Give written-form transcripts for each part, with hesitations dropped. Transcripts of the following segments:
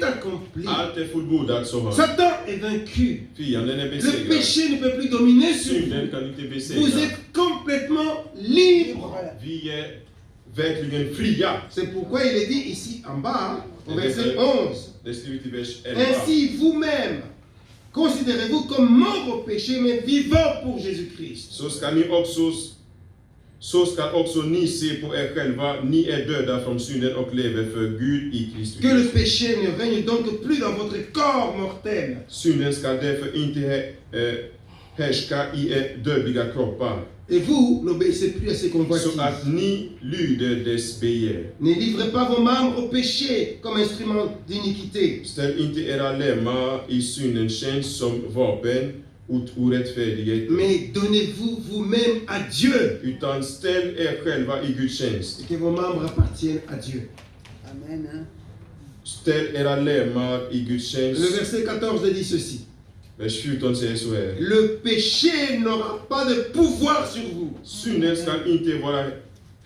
accompli. Allt är fullbordat, sa han. Satan est vaincu. Fienden är Le besegrad. péché ne peut plus dominer sur Synden vous. kan inte Vous besegra. êtes complètement libre. Vi är verkligen fria. C'est pourquoi il est dit ici en bas, au verset 11. Det är skrivet i vers 11. Ainsi, vous-même, considérez-vous comme morts au péché, mais vivants pour Jésus-Christ. Så ska också ni se på er själva. Ni är döda från synden och lever för Gud i Kristus. Que le péché ne règne donc plus dans votre corps mortel. Synden ska därför inte härska i er dödliga kroppar. Et vous, n'obéissez plus à ses Så convoitises. att ni lyder dess begär. Ne livrez pas vos membres au péché comme instrument d'iniquité. Ställ inte era lemmar i syndens tjänst som vapen åt orättfärdighet. Mais donnez-vous vous-même à Dieu. Utan ställ er själva i Guds tjänst. Et que vos membres appartiennent à Dieu. Amen. Ställ era lemmar i Guds Le tjänst. verset 14 dit ceci. Vers 14 säger så här. Le péché n'aura pas de pouvoir sur vous, Synden ska inte vara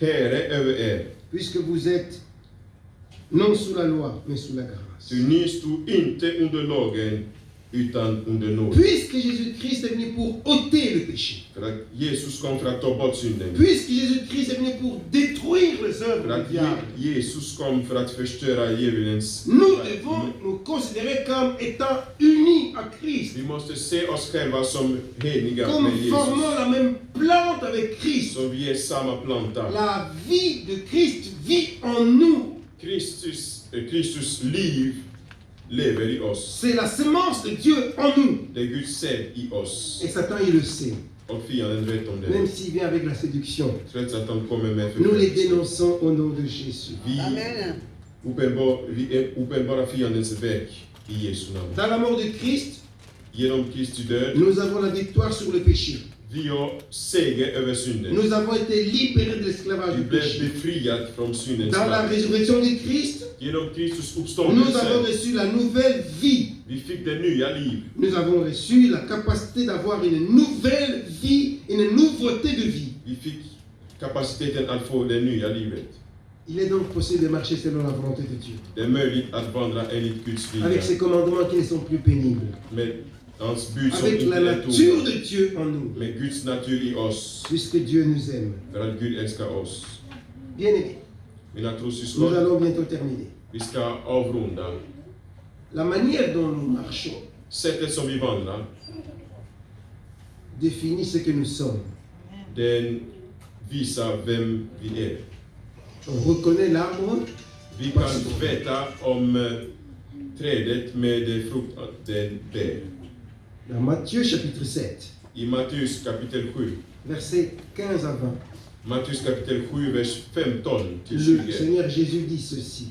herre över er. puisque vous êtes non sous la loi, mais sous la grâce. Ty ni stod inte under lagen utan under nåd. Puisque Jésus-Christ est venu pour ôter le péché, För att Jesus kom för att ta bort synden. puisque Jésus-Christ est venu pour détruire les För œuvres du att diable, Jesus kom för att förstöra djävulens. nous devons nous considérer comme étant unis à Christ, Vi måste se oss själva som heliga comme med formant Jesus. la même plante avec Christ. Så vi är samma planta. La vie de Christ vit en nous. Kristus liv lever i oss. C'est la semence de Dieu en nous. Det är Guds säd i oss. Et Satan, il le sait, Och fienden vet om même det. s'il vient avec la séduction. Trots att han kommer med Nous les förföljelse. dénonçons au nom de Jésus. Vi Amen. uppenbarar fiendens verk i Jesu namn. Dans la mort de Christ, Genom Kristi död, nous avons la victoire sur le péché. vi har seger över synden. Nous avons été libérés de l'esclavage Vi du blev péché. befriade från syndens Dans la makt. résurrection de Christ, Genom Kristus nous avons uppståndelse, reçu la nouvelle vie. vi fick det nya liv. Nous avons reçu la capacité d'avoir une nouvelle vie, une nouveauté de vie. Vi fick kapaciteten att få det nya livet. Il est donc possible de marcher selon la volonté de Dieu, Det är möjligt att vandra enligt Guds vilja. avec ses commandements qui ne sont plus pénibles, Med hans bud som avec inte la är nature tomma. de Dieu en nous, Med Guds natur i oss. puisque Dieu nous aime. För att Gud älskar oss. Bien-aimés, Mina nous trossyskon, allons bientôt terminer. vi ska avrunda. La manière dont nous marchons Sättet som vi vandrar, définit ce que nous sommes. den visar vem vi är. On reconnaît l'arbre Vi kan veta om trädet med det frukt den bär. dans Matthieu chapitre 7, I Matteus kapitel 7. versets 15 à 20. Matteus kapitel 7, vers 15 till Le 20. Seigneur Jésus dit ceci.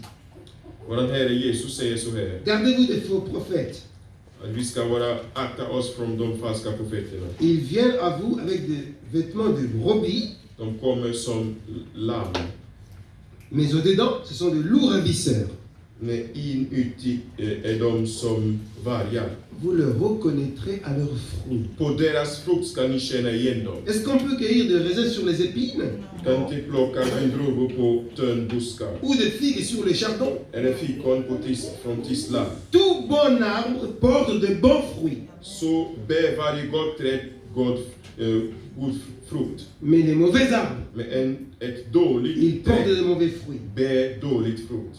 Våran Herre Jesus säger så här. Gardez-vous des faux prophètes. Att vi ska akta oss från de falska profeterna. Ils viennent à vous avec des vêtements de brebis, De kommer som lamm. mais au-dedans, ce sont de lourds ravisseurs. Men inuti är de som vargar. Vous le reconnaîtrez à leurs fruits. På deras frukt ska ni känna igen dem. Est-ce qu'on peut cueillir des raisins sur les épines Kan inte plocka vindruvor på törnbuskar. ou des figues sur les chardons? Eller fikon från tistlar. Tout bon arbre porte de bons fruits, Så bär varje gott träd god frukt. mais les mauvais arbres, Men ett ils dåligt portent träd de mauvais fruits. bär dåligt frukt.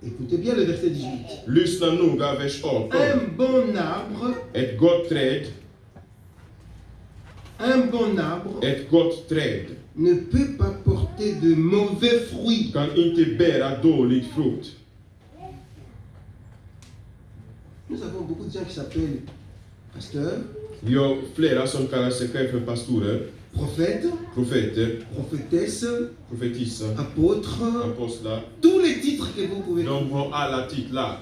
Écoutez bien le verset 18. Lyssna noga vers 18. Un bon arbre, Ett gott träd, ett gott träd ne peut pas porter de mauvais fruits. kan inte bära dålig frukt. Nous avons beaucoup de gens qui s'appellent pasteurs, Vi har flera som kallar sig själva för pastorer, prophètes, profeter, prophétesses, profetissor, apôtres, apostlar. tous les titres que vous pouvez De trouver. har alla titlar.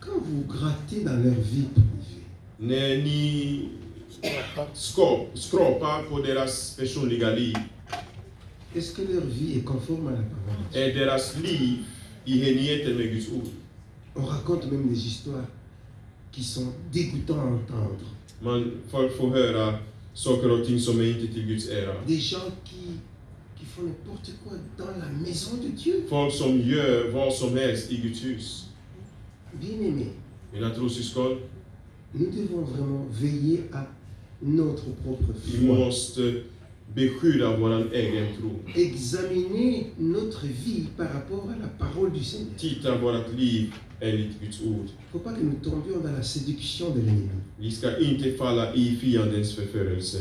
Quand vous grattez dans leur vie privée, När ni skrapar på deras personliga liv, est-ce que leur vie est conforme à la parole de Dieu? är deras liv i enigheten med Guds ord. On raconte même des histoires qui sont dégoûtantes à entendre. Folk får höra saker och ting som är inte till Guds ära. Des gens qui font n'importe quoi dans la maison de Dieu. Folk som gör vad som helst i Guds hus. Bien-aimés, Mina trossyskon, nous devons vraiment veiller à notre propre vi foi. måste beskydda vår egen tro. Examiner notre vie par rapport à la parole du Seigneur. Titta vårt liv enligt Guds ord. Il ne faut pas que nous tombions dans la séduction de l'ennemi. Vi ska inte falla i fiendens förförelse.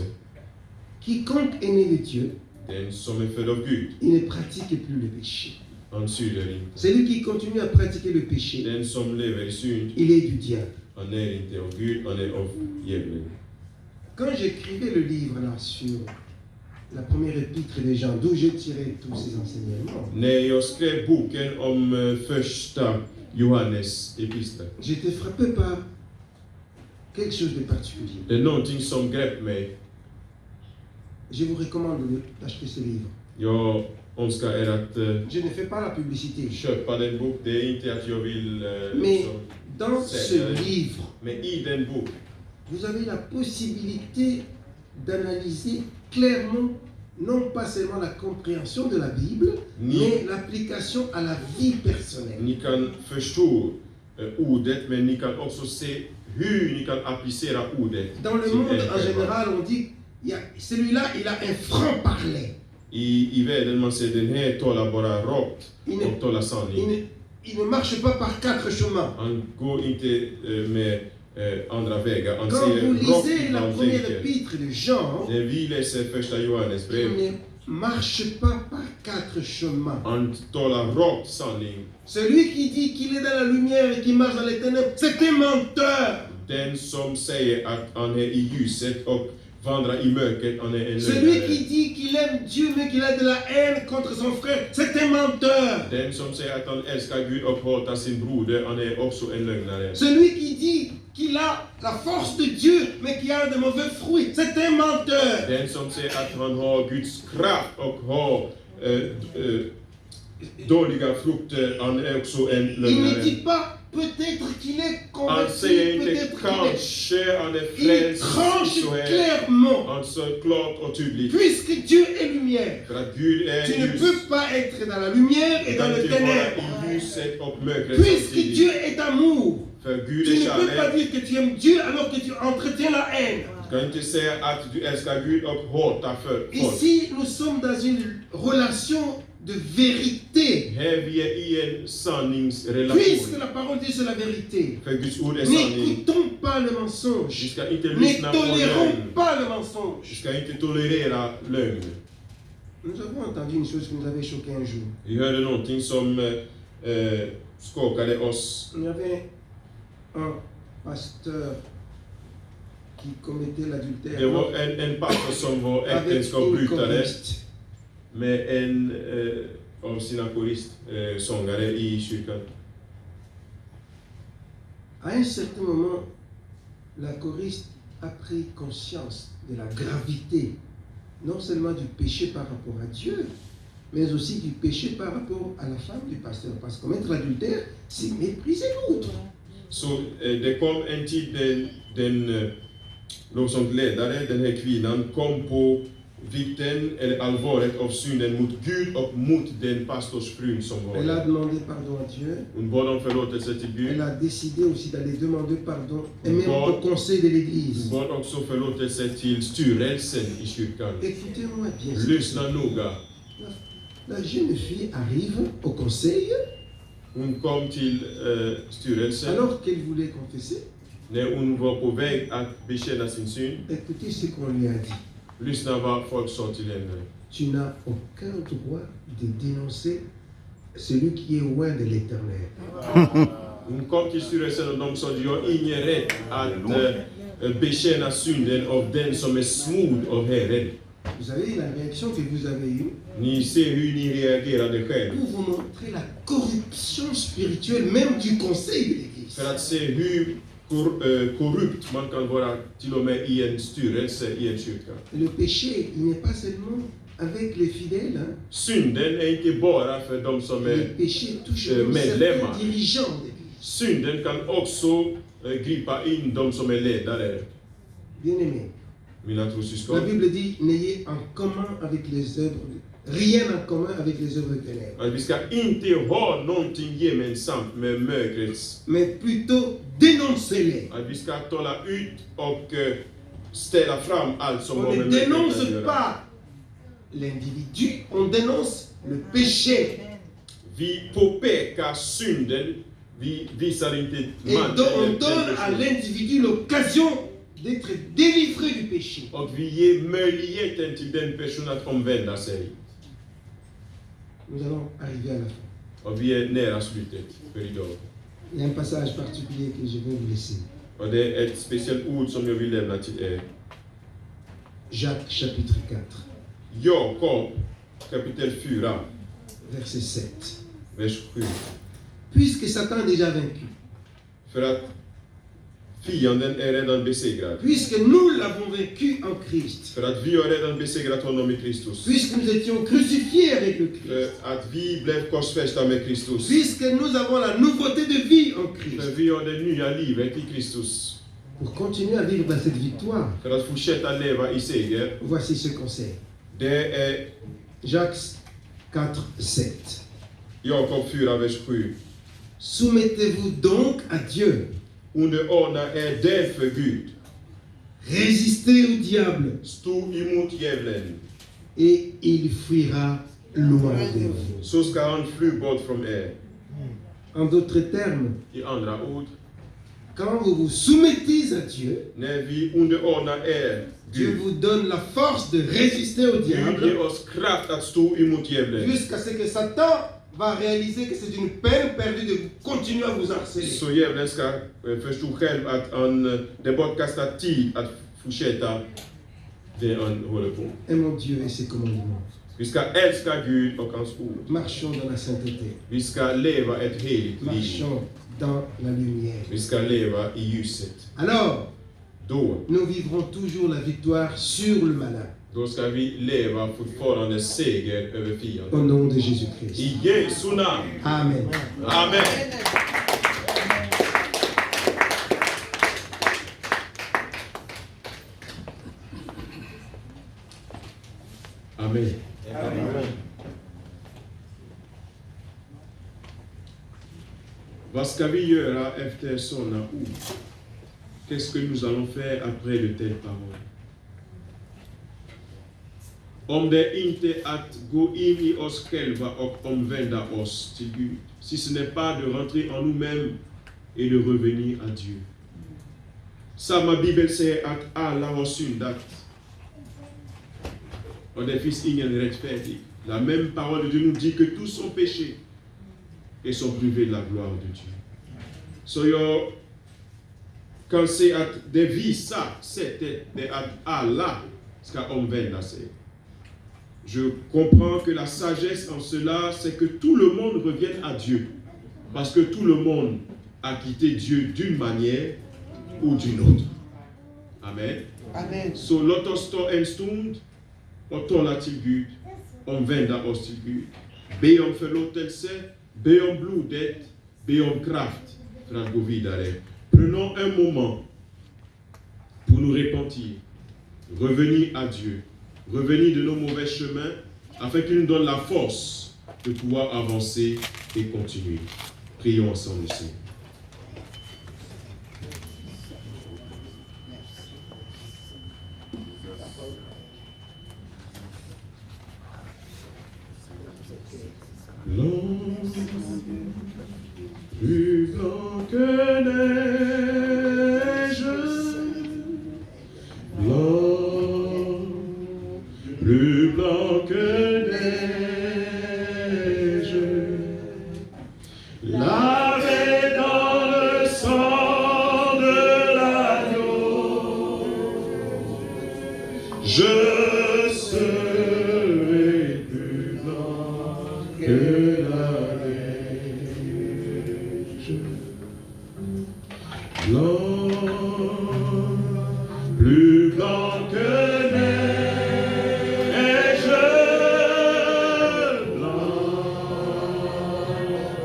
Quiconque est né de Dieu, Den som är född av Gud, il ne pratique plus le péché. han synder inte. Celui qui continue à pratiquer le péché, Den som lever i synd, il est du diable. han är inte av Gud, han är av djävulen. Quand j'écrivais le livre là sur la première épître de Jean, d'où je tirais tous ces enseignements, När jag skrev boken om första Johannes epistel, j'étais frappé par quelque chose de particulier. det är någonting som grep mig. Je vous recommande d'acheter ce livre. Jag önskar er att Je ne fais pas la publicité. köpa den bok. Det är inte att jag vill Mais dans ce livre, men i den bok vous avez la possibilité d'analyser clairement, non pas seulement la compréhension de la Bible, mais l'application à la vie personnelle. ni kan förstå ordet, men ni kan också se hur ni kan applicera ordet. Dans le monde en général, on dit, celui-là, il a un franc-parler. I världen man säger den här talar bara rakt och talar sanning. Il ne marche pas par quatre chemins. Han går inte med andra vägar. Han Quand vous säger lisez rakt la han première tänker. épître de Jean, När vi läser första Johannes il brev, ne marche pas par quatre chemins. han talar rakt sanning. Celui qui dit qu'il est dans la lumière et qui marche dans les ténèbres, c'est un menteur. Den som säger att han är i ljuset och vandrar i mörkret, han är en Celui lögnare. qui dit qu'il aime Dieu mais qu'il a de la haine contre son frère, c'est un menteur. Den som säger att han älskar Gud och hatar sin broder, han är också en lögnare. Celui qui dit qu'il a la force de Dieu mais qui a de mauvais fruits, c'est un menteur. Den som säger att han har Guds kraft och har dåliga frukter, han är också en Il ne lögnare. dit pas peut-être qu'il est Han converti, säger inte peut-être qu'il est... kanske han är Il frälst, tranche så är clairement. han så klart och tydligt. Puisque Dieu est lumière, För att Gud är tu ne ljus. peux pas être dans la lumière et dans Kan le inte vara ténèbre. i ljuset och mörkret Puisque samtidigt. Dieu est amour, För Gud tu är ne peux pas kärlek. dire que tu aimes Dieu alors que tu entretiens la haine. Du kan inte säga att du älskar Gud och hatar för folk. Ici, nous sommes dans une relation de vérité. Här vi är i en Puisque sanningsrelation. la parole dit c'est la vérité. För Guds ord är sanning. N'écoutons pas le Vi mensonge. ska inte Ne lyssna på tolérons lögn. pas le Vi mensonge. ska inte tolerera lögn. Nous avons entendu une chose qui nous avait choqué un jour. Vi hörde någonting som skakade oss. Il y avait un pasteur qui commettait Det l'adultère var en pastor som var avec une äktenskapsbrytare choriste. med en av sina sångare i kyrkan. À un certain moment, la choriste a pris conscience de la gravité, non seulement du péché par rapport à Dieu, mais aussi du péché par rapport à la femme du pasteur. Parce que commettre l'adultère, c'est mépriser l'autre. Så det kom en tid den lovsångsledare, den här kvinnan, kom på vikten eller allvaret av synden mot Gud och mot den pastorsfrun som var Elle a där. demandé pardon à Dieu. Hon bad om förlåtelse till Gud. Elle a décidé aussi d'aller demander pardon, et même au conseil de Hon l'église. bad också förlåtelse till styrelsen i kyrkan. Écoutez-moi bien. Lyssna noga. La jeune fille arrive au conseil Hon kom till styrelsen alors qu'elle voulait confesser. när hon var på väg att bekänna sin synd. Écoutez ce qu'on lui a dit. Lyssna vad folk sa till henne. Tu n'as aucun droit de dénoncer celui qui est loin de l'éternel. Hon kom till styrelsen och de sa att jag har ingen rätt att bekänna synden av den som är smord av Herren. Vous savez la réaction que vous avez eue Ni ser hur ni reagerade själv. pour vous montrer la corruption spirituelle même du conseil de l'église. För att se hur korrupt man kan vara till och med i en styrelse i en kyrka. Le péché, il n'est pas seulement avec les fidèles. Hein. Synden är inte bara för de som Le är péché touche medlemmar. certains dirigeants d'église. Synden kan också gripa in de som är ledare. Bien-aimés, Mina la trossyskon. Bible dit n'ayez en commun avec les œuvres rien en commun avec les œuvres des ténèbres. Att vi ska inte ha någonting gemensamt med mörkrets. Mais plutôt dénoncer-les. Att vi ska tala ut och ställa fram allt som On har ne med mörkret att dénonce göra. pas l'individu, on dénonce le péché. Vi påpekar synden, vi visar inte Et man donc, on eller donne à person. l'individu l'occasion d'être délivré du péché. Och vi ger möjligheten till den personen att omvända sig. Nous allons arriver à la fin. Och vi är nära slutet för idag. Il y a un passage particulier que je vais vous laisser. Och det är ett speciellt ord som jag vill lämna till er. Jacques chapitre 4, Jakob kapitel 4, verset 7. vers 7. Puisque Satan est déjà vaincu, För att fienden är redan besegrad. puisque nous l'avons vaincu en Christ, För att vi har redan besegrat honom i Kristus. puisque nous étions crucifiés avec le Christ, För att vi blev korsfästa med Kristus. puisque nous avons la nouveauté de vie en Christ, För vi har det nya livet i Kristus. pour continuer à vivre dans cette victoire, För att fortsätta leva i seger. voici ce conseil. Det är Jacques 4, 7. Jakob 4, vers 7. Soumettez-vous donc à Dieu. Underordna er därför Gud. Résistez au diable Stå emot djävulen. et il fuira loin de vous. Så ska han fly bort från er. En d'autres termes, I andra ord. quand vous vous soumettez à Dieu, När vi underordnar er Dieu Gud. vous donne la force de résister au Gud ger diable oss kraft att stå emot djävulen. jusqu'à ce que Satan va réaliser que c'est une peine perdue de continuer à vous harceler. Så djävulen ska förstå själv att det är bortkastad tid att fortsätta det han håller på. Aimons Dieu et ses commandements. Vi ska älska Gud och hans ord. Marchons dans la sainteté. Vi ska leva ett heligt liv. Marchons dans la lumière. Vi ska leva i ljuset. Alors, Då nous vivrons toujours la victoire sur le malin. ska vi leva fortfarande seger över Au fienden. nom de Jésus-Christ. I Jesu namn. Amen. Amen. Amen. Vad ska vi göra efter sådana ord? Qu'est-ce que nous allons faire après de telles paroles? Om det inte är att gå in i oss själva och omvända oss till Gud, si ce n'est pas de rentrer en nous-mêmes et de revenir à Dieu. Samma Bibel säger att alla har syndat. Och det finns ingen rättfärdig. La même parole de Dieu nous dit que tous ont péché et sont privés de la gloire de Dieu. Så jag kan se att det visar sättet är att alla ska omvända sig. Je comprends que la sagesse en cela, c'est que tout le monde revienne à Dieu. Parce que tout le monde a quitté Dieu d'une manière ou d'une autre. Amen. Amen. Så låt oss ta en stund och tala till Gud, omvända oss till Gud. Be om förlåtelse, be om blodet, be om kraft för att gå vidare. Prenons un moment pour nous repentir, revenir à Dieu, revenir de nos mauvais chemins, afin qu'il nous donne la force de pouvoir avancer et continuer. Prions ensemble, Seigneur. L'homme plus blanc que neige, blanc, plus blanc que neige, lavé dans le sang de l'agneau, je serai plus blanc que la neige, blanc, plus blanc que neige, blanc,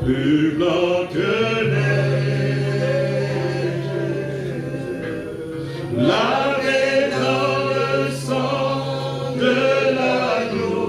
plus blanc que neige, lavé dans le sang de l'agneau,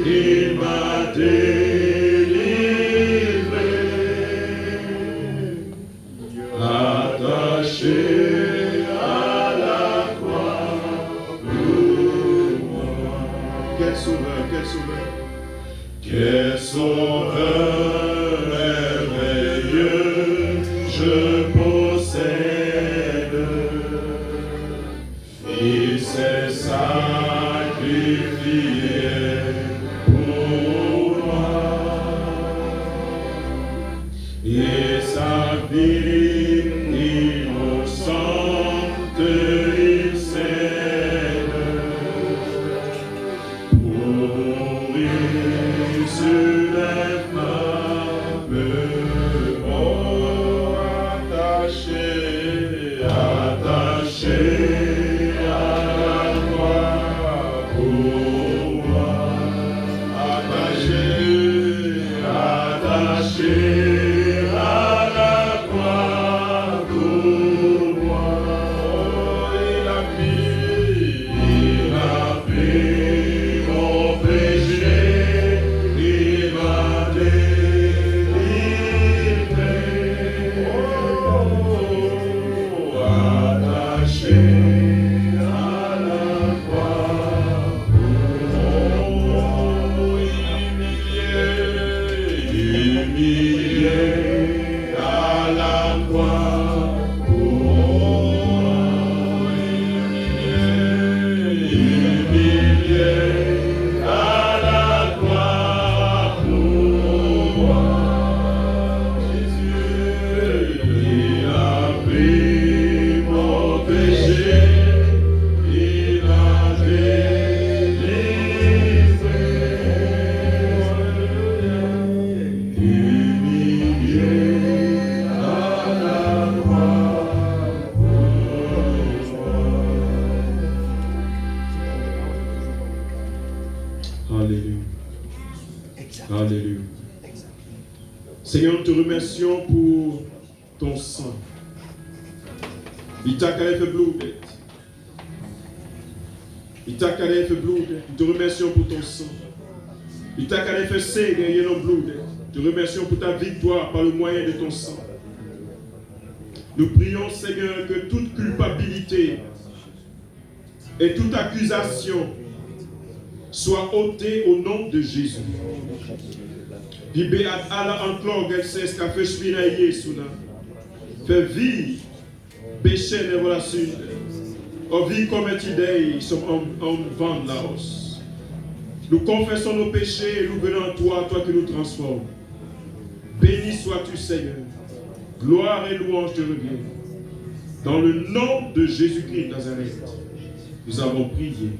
il m'a délivré. Attaché à la croix pour moi. Quel sauveur, quel sauveur. Quel sauveur merveilleux je possède. Il s'est sacrifié pour moi. Et sa vie innocente il cède. Mourir sur les flammes, oh, attaché à la croix pour moi. Attaché à la croix pour moi. Oh, il a pris mon péché, il m'a délivré. Oh, attaché à la croix pour moi. Humilié à la croix pour moi. Humilié à la croix pour moi. Jésus, il a pris mon péché, il m'a délivré. Humilié à la croix pour moi. Alléluia. Alléluia. Seigneur, nous te remercions pour ton sang. Il t'a fait bloed. Il t'a fait bloed. Nous te remercions pour ton sang. Il t'a fait sang derrière nos bloed. Nous te remercions pour ta victoire par le moyen de ton sang. Nous prions, Seigneur, que toute culpabilité et toute accusation soit ôtée au nom de Jésus. Bibe at ala encore Gelses qu'a fait Shmina Yesuna. Fait vie, péché ne voilà sud. Au vie comme un idée, sommes en vent la hausse. Nous confessons nos péchés et nous venons à toi, toi qui nous transformes. Béni sois-tu, Seigneur. Gloire et louange te reviennent. Dans le nom de Jésus-Christ de Nazareth, nous avons prié.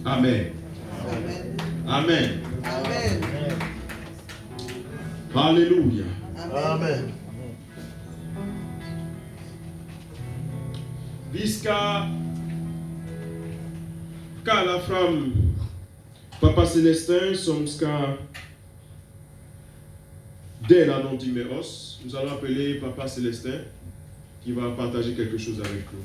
Amen. Amen. Amen. Alléluia. Amen. Jusqu'à la femme Papa Célestin, sommes dès la non Timéos, nous allons appeler Papa Célestin qui va partager quelque chose avec nous.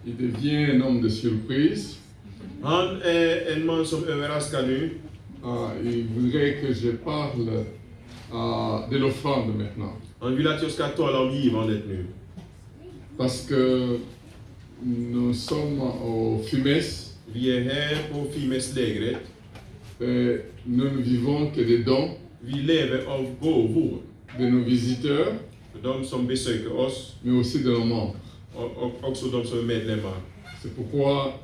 Il devient un homme de surprise. Il voudrait que je parle de l'offrande maintenant. Parce que nous sommes au Fumes. Et nous ne vivons que des dons de nos visiteurs, mais aussi de nos membres. C'est pourquoi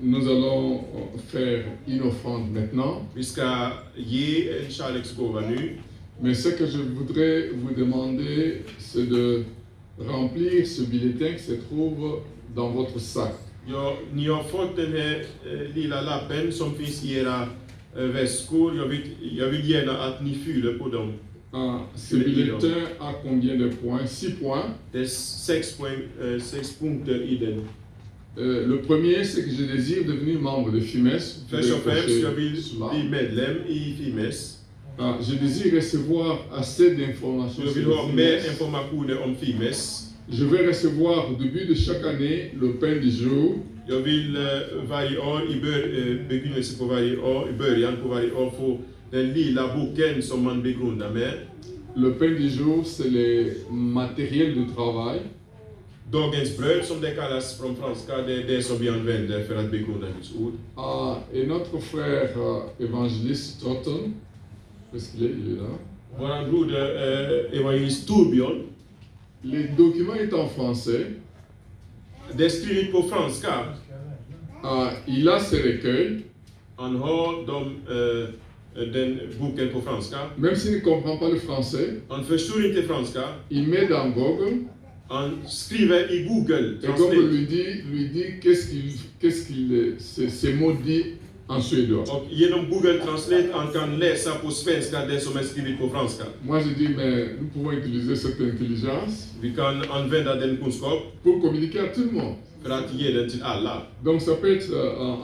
nous allons faire une offrande maintenant. Mais ce que je voudrais vous demander, c'est de remplir ce bulletin qui se trouve dans votre sac. Ce bulletin a combien de points? 6 points. Det är 6 punkter i den. Le premier, c'est que je désire devenir membre de FIMES. Först och främst, jag vill bli medlem i FIMES. Je désire recevoir assez d'informations Jag vill sur ha le mer FIMES. informationer om FIMES. Je vais recevoir au début de chaque année le pain du jour. Jag vill varje år, begynnelse på varje år, i början på varje år få den lilla boken som man begrundar med. Le pain du jour, c'est le matériel de travail. Dagens bröd som det kallas från franska, det är det som vi använder för att begrunda Guds ord. Et notre frère évangéliste Totten, est-ce qu'il est? Il est là. Vår broder evangelist Torbjörn, Les documents est en français. det är skrivet på franska. Il a ses recueils. Han har den boken på franska. Même s'il ne comprend pas le français, Han förstår inte franska. il met dans Google. Han skriver i Google Et Google Translate. lui dit ces mots dit en suédois. Och genom Google Translate han kan läsa på svenska det som är skrivet på franska. Moi je dis, mais nous pouvons utiliser cette intelligence Vi kan använda den kunskap pour communiquer à tout le monde. för att ge den till alla. Donc ça peut être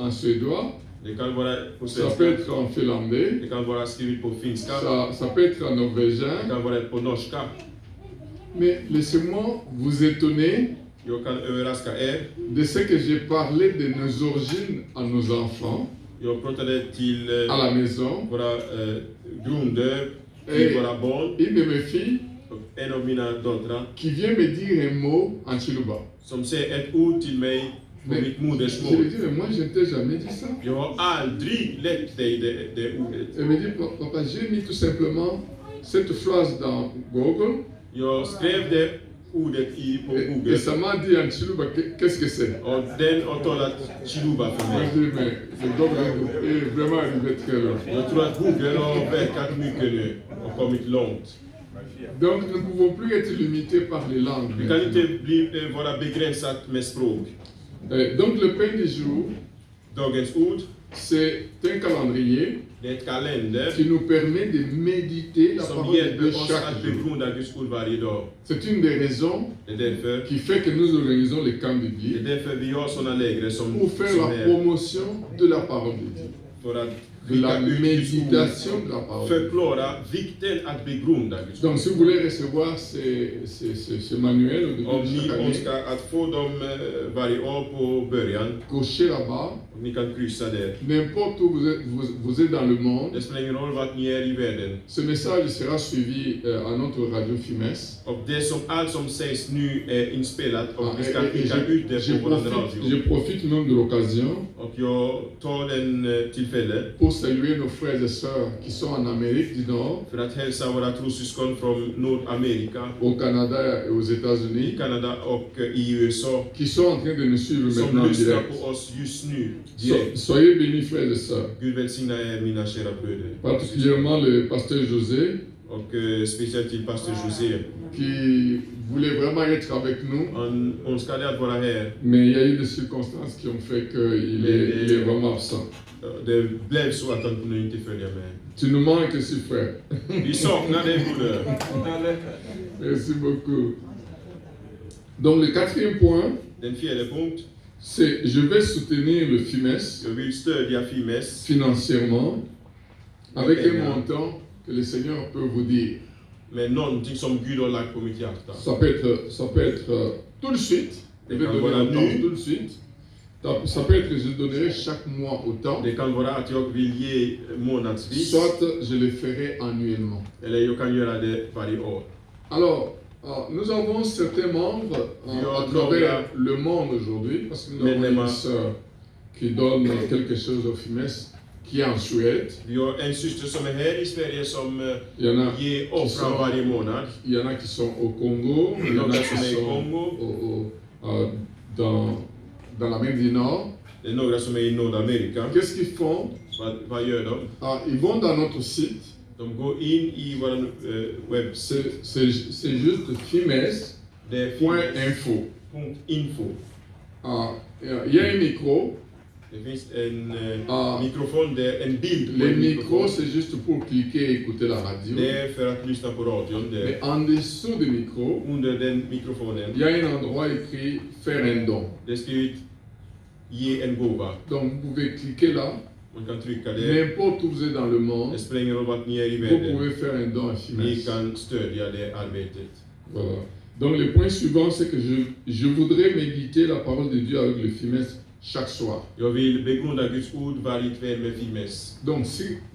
en suédois, Det kan vara på ça peut svenska, être en finlandais, det kan vara skrivet på finska, ça peut être en det norvégien. kan vara på norska. Mais laissez-moi vous étonner Jag kan överraska de ce que j'ai parlé de nos origines à nos enfants Jag pratade till à la maison. våra grunder, Hey. till våra barn. Une de mes filles Och en av mina döttrar qui vient me dire un mot en chiluba. som säger ett ord till mig på mitt Je lui modersmål. dis, mais moi je ne t'ai jamais dit ça. Jag har aldrig lärt dig det ordet. Elle me dit, papa, j'ai mis tout simplement cette phrase dans Google Jag skrev det ordet på et Google ça m'a dit en chiluba qu'est-ce que c'est. och den har talat chiluba för Moi mig. je dis, mais le Google est vraiment arrivé très loin. Jag tror att Google har verkat mycket nu och kommit långt. Donc nous ne pouvons plus être limités par les langues. Vi kan maintenant. inte vara begränsat med språk. Donc le pain du jour, Dagens ord, c'est un calendrier det är ett kalender qui nous permet de méditer la som parole de hjälper Dieu oss chaque att jour. begrunda Guds ord varje dag. C'est une des raisons Det är därför, qui fait que nous organisons les camps det är bibliques därför vi har sådana läger som pour faire la är promotion de la parole de Dieu, för att de la skicka ut Guds ord, méditation de la parole. förklara vikten att begrunda Guds ord. Donc si vous voulez recevoir ce manuel au début Om de ni chaque année, önskar att få dem varje år på början, cochez là-bas. ni kan kryssa där. N'importe où vous êtes dans le monde, Det spelar ingen roll vart ni är i världen. ce message sera suivi à notre radio FIMES. Och allt som sägs nu är inspelat och vi ska Et skicka ut det på vår radio. je profite même de l'occasion Och jag tar den tillfället pour saluer nos frères et sœurs qui sont en Amérique du Nord, för att hälsa våra trossyskon från Nordamerika, au Canada et aux i États-Unis, Kanada och i USA qui sont en train de nous suivre som maintenant en lyssnar direct. på oss just nu direkt. Soyez bénis, frères et sœurs. Gud välsigna er mina kära bröder. Particulièrement le pasteur José, Och speciellt till pastor José. qui voulait vraiment être avec nous, Han önskade att vara här. mais il y a eu des circonstances qui ont fait qu'il est vraiment absent. Det blev så att han kunde inte följa med. Tu nous manques aussi, frère. Vi saknar dig broder. Merci beaucoup. Donc le quatrième point, Den fjärde punkt. c'est je vais soutenir le FIMES Jag vill stödja FIMES financièrement avec un montant que le Seigneur peut vous dire. med någonting som Gud har lagt på mitt hjärta. Ça peut être tout de suite, je vais donner un temps tout de suite. Ça peut être que je donnerai chaque mois autant, Det kan vara att jag vill ge månadsvis. soit je le ferai annuellement. Eller jag kan göra det varje år. Alors, nous avons certains membres à travers le monde aujourd'hui, parce que nous avons une sœur qui donne quelque chose au FIMES, qui est en Suède. Vi har en syster som är här i Sverige som Il y en a ger qui offrar sont, varje månad. il y en a qui sont au Congo, il y en a qui sont dans l'Amérique du Nord. Det är några som är i Nordamerika. Qu'est-ce qu'ils font? Vad gör de? Ils vont dans notre site. De går in i vår webb. C'est juste FIMES.info. Det är FIMES.info. Il y a un micro. Er is een microfoon daar, een beeld. Les micros, c'est juste pour cliquer et écouter la radio. Daar voor het luisteren op radio. Mais en dessous du micro, Onder de microfoon. il y a un endroit écrit faire un don. Daar staat je en Gova. Donc vous pouvez cliquer là. Man kan trycka där. N'importe où vous êtes dans le monde, Det spelar ingen roll vart ni är i vous världen. pouvez faire un don à Ni FIMES. kan stödja det arbetet. Voilà. Donc le point suivant, c'est que je voudrais méditer la parole de Dieu avec le FIMES chaque soir. Jag vill begrunda Guds ord varje kväll med Fimes. Donc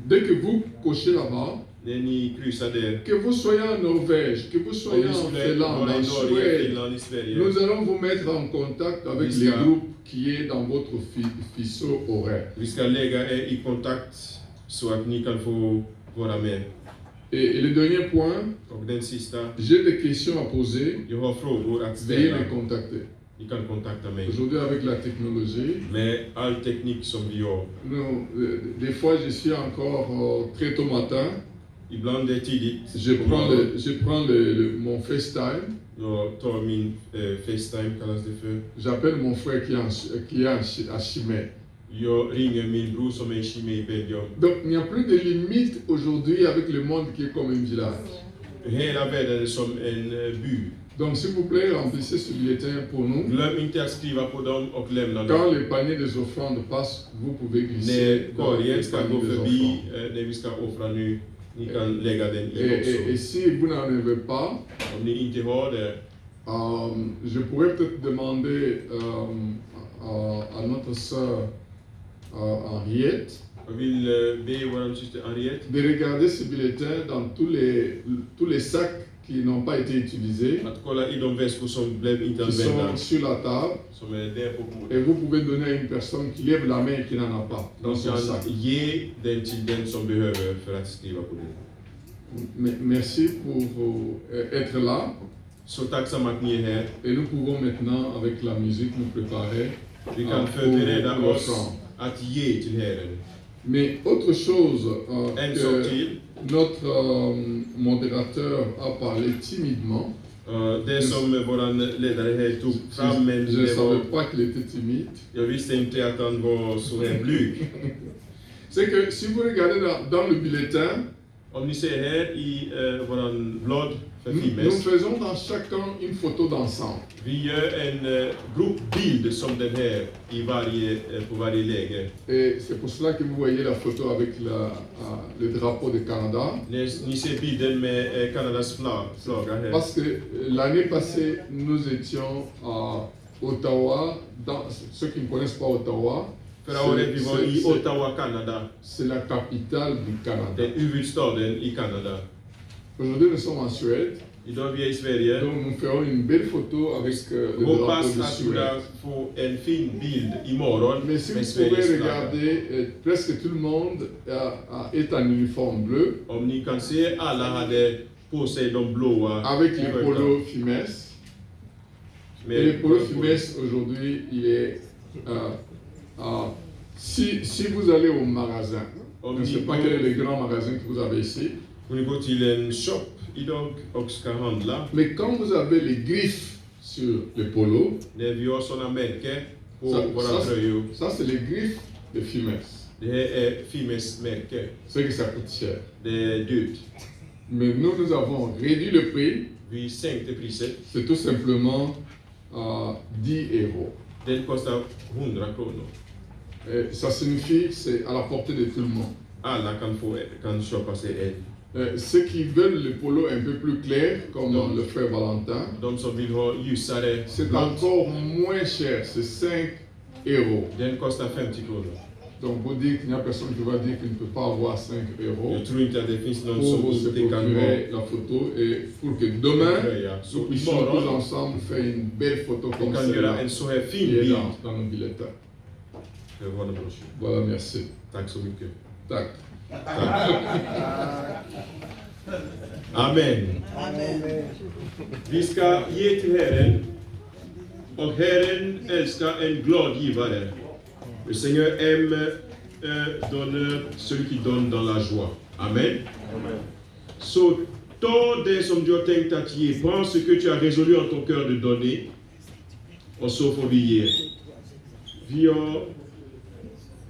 dès que vous cochez là-bas, När ni kryssar där. que vous soyez en Norvège, que vous soyez en Finlande, en Suède, nous allons vous mettre en contact avec les groupes qui est dans votre faisceau horaire. Vi ska lägga er i kontakt så att ni kan få vara med. Et le dernier point, Och den sista, j'ai des questions à poser. jag har frågor att Veuillez ställa. me contacter. Ni kan kontakta mig. Aujourd'hui, avec la technologie, Med all teknik som vi har. des fois, je suis encore très tôt matin. Ibland är det tidigt. Je prends mon FaceTime. Jag tar min FaceTime, kallas det för. J'appelle mon frère qui est à Chimay. Jag ringer min bror som är i Chimay i Belgien. Donc, il n'y a plus de limite aujourd'hui avec le monde qui est comme un village. Hela världen är som en by. Donc, s'il vous plaît, remplissez ce bulletin pour nous. Glöm inte att skriva på dem och lämna Quand dem. le panier des offrandes passe, vous pouvez glisser När dans le korgen ska gå panier des förbi, offrandes. när vi ska offra nu, ni kan lägga den i Et också. si vous n'en avez pas, Om ni inte har det, je pourrais peut-être demander à notre sœur Henriette jag vill be vår syster Henriette de regarder ce bulletin dans tous les sacs qui n'ont pas été utilisés, att kolla i de väskor som blev inte qui sont använda, sur la table, som är där på bordet. et vous pouvez donner à une personne qui lève la main et qui n'en a pas dans De son sac. kan ge den till den som behöver för att skriva på det. Merci pour être là. Så tacksam att ni är här. Et nous pouvons maintenant, avec la musique, nous préparer Vi kan förbereda oss att ge till Herren. Mais autre chose En sak que till. notre modérateur a parlé timidement. Det som våran ledare här tog fram, men Je ne det var, savais pas qu'il était timide. jag visste inte att han var så här blyg. C'est que si vous regardez dans le bulletin, Om ni ser här i våran blad för nous Fimes, faisons dans chacun une photo d'ensemble. vi gör en gruppbild som den här på varje läger. Et c'est pour cela que vous voyez la photo avec le drapeau du Canada. Ni ser bilden med Kanadas flagga här. Parce que l'année passée, nous étions à Ottawa. Ceux qui ne connaissent pas Ottawa, Förra året vi var i Ottawa, Kanada. c'est la capitale du Canada. Den huvudstaden i Kanada. Aujourd'hui, nous sommes en Suède. Idag vi är i Sverige. Donc, nous ferons une belle photo avec le drapeau Hoppas de att Suède. kunna få en fin bild imorgon Mais si med vous pouvez Sveriges flagga. regarder, presque tout le monde est en uniforme bleu Om ni kan se, alla hade på sig de blåa avec les t-shirtarna polos Fimes. Et le polo Fimes aujourd'hui, il est. Si vous allez au magasin, je ne sais pas quel est le grand magasin que vous avez ici, Om ni går till en shop idag och ska handla, mais quand vous avez les griffes sur le polo, när vi har sådana märken på ça, våra tröjor. ça c'est les griffes de Fimes. Det här är Fimes märke. C'est que ça coûte cher. Det är dyrt. Mais nous avons réduit le prix, Vi sänkte priset. c'est tout simplement 10 euros. Den kostar 100 kronor. Et ça signifie que c'est à la portée de tout le monde. Alla kan köpa sig en. Ceux qui veulent le polo un peu plus clair, comme Non. le frère Valentin, De som vill ha ljusare c'est blått, encore moins cher, c'est 5 euros. den kostar 50 kronor. Donc vous dites qu'il n'y a personne qui va dire qu'il ne peut pas avoir 5 euros Jag tror inte att det finns någon pour som se inte kan ha procurer la photo et pour que demain, tröja. nous Så puissions tous imorgon ensemble faire une belle photo vi comme kan göra celle-là en så här fin qui est bild. dans nos bulletins. för vår broschyr. Voilà, merci. Tack så mycket. Tack. Amen. Vi ska ge till Herren, och Herren älskar en glad givare. Le Seigneur aime un donneur, celui qui donne dans la joie. Amen. Så ta det som du har tänkt att ge, prends ce que tu as résolu en ton cœur de donner, och så får vi ge. Vi har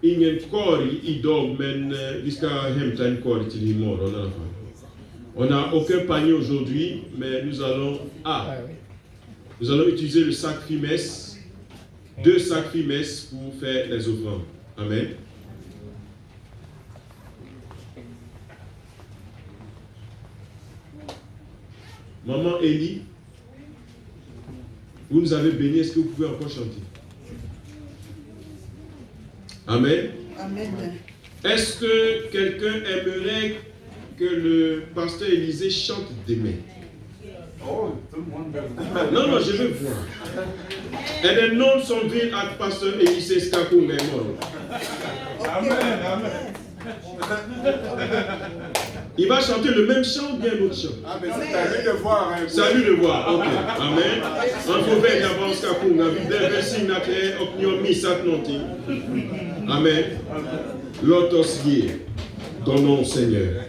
ingen kori idag, men vi ska hämta en korg till imorgon i alla fall. On n'a aucun panier aujourd'hui, mais nous allons utiliser le sac Fimes, 2 sacs Fimes pour faire les offrandes. Amen. Maman Elie, vous nous avez bénis, est-ce que vous pouvez encore chanter? Amen. Amen. Est-ce que quelqu'un aimerait que le pasteur Élisée chante demain? Oh, tout le monde veut. Non, je veux voir. Et les noms sont venus à pasteur Élisée Skakou Mémor. Amen, amen. Il va chanter le même chant ou bien l'autre chant? Ah, mais c'est à lui de voir. Hein. C'est à lui de voir, ok. Amen. On pouvait d'abord Skakou, on a vu des versets natrés, opinion misat noti. Amen. Lotos yé, ton nom Seigneur.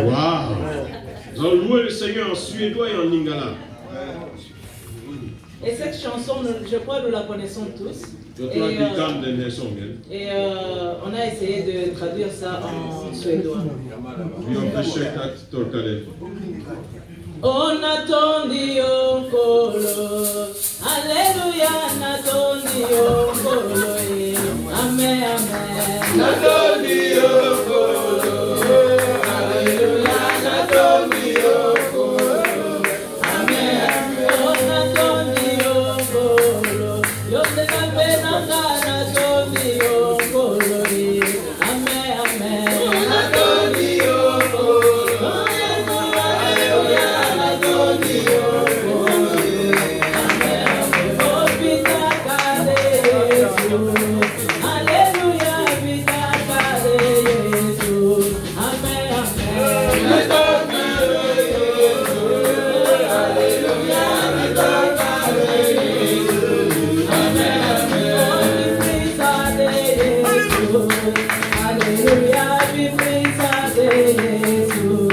Wow! Nous allons louer le Seigneur en suédois et en lingala. Et cette chanson, je crois que nous la connaissons tous. Et on a essayé de traduire ça en suédois. On attendit okolo, Alléluia, attendit okolo, Amen, Amen. Attendit okolo, Alléluia, attendit okolo, Amen, Amen. On attendit okolo, Yonde kapenanga, attendit okolo, Amen, Amen. Attendit okolo. Alléluia, we praise our Jésus.